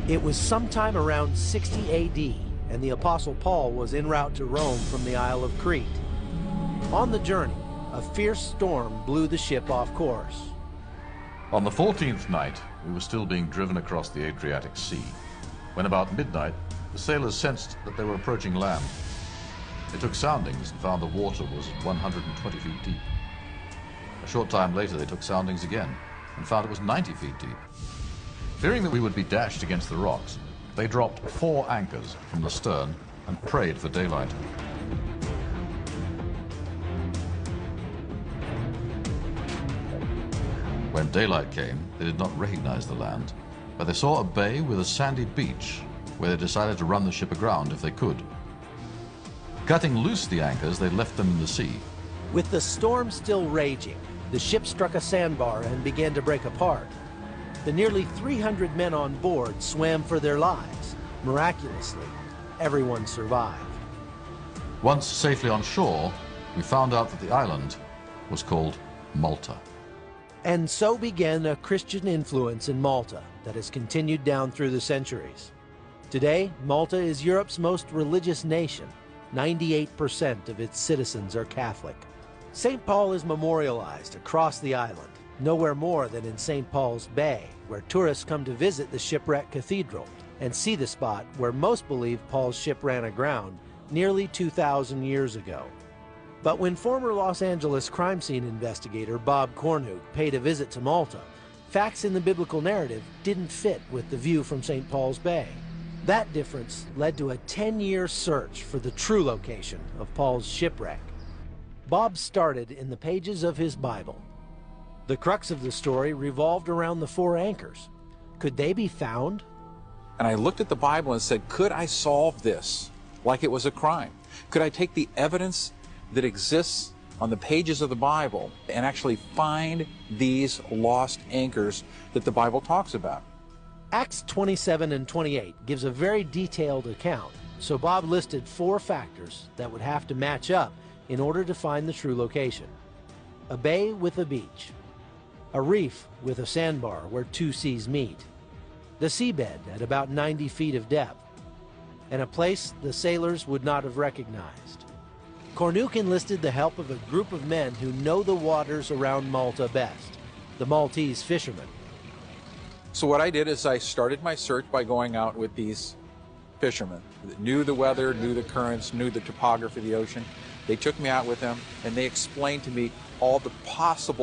It was sometime around 60 AD, and the Apostle Paul was en route to Rome from the Isle of Crete. On the journey, a fierce storm blew the ship off course. On the 14th night, we were still being driven across the Adriatic Sea, when about midnight, the sailors sensed that they were approaching land. They took soundings and found the water was 120 feet deep. A short time later, they took soundings again and found it was 90 feet deep. Fearing that we would be dashed against the rocks, they dropped 4 anchors from the stern and prayed for daylight. When daylight came, they did not recognize the land, but they saw a bay with a sandy beach where they decided to run the ship aground if they could. Cutting loose the anchors, they left them in the sea. With the storm still raging, the ship struck a sandbar and began to break apart. The nearly 300 men on board swam for their lives. Miraculously, everyone survived. Once safely on shore, we found out that the island was called Malta. And so began a Christian influence in Malta that has continued down through the centuries. Today, Malta is Europe's most religious nation. 98% of its citizens are Catholic. St. Paul is memorialized across the island, nowhere more than in St. Paul's Bay, where tourists come to visit the shipwrecked cathedral and see the spot where most believe Paul's ship ran aground nearly 2,000 years ago. But when former Los Angeles crime scene investigator Bob Cornuke paid a visit to Malta, facts in the biblical narrative didn't fit with the view from St. Paul's Bay. That difference led to a 10-year search for the true location of Paul's shipwreck. Bob started in the pages of his Bible. The crux of the story revolved around the 4 anchors. Could they be found? And I looked at the Bible and said, could I solve this like it was a crime? Could I take the evidence that exists on the pages of the Bible and actually find these lost anchors that the Bible talks about? Acts 27 and 28 gives a very detailed account, so Bob listed 4 factors that would have to match up in order to find the true location. A bay with a beach, a reef with a sandbar where 2 seas meet, the seabed at about 90 feet of depth, and a place the sailors would not have recognized. Cornuke enlisted the help of a group of men who know the waters around Malta best, the Maltese fishermen. So what I did is I started my search by going out with these fishermen that knew the weather, knew the currents, knew the topography of the ocean. They took me out with them and they explained to me all the possible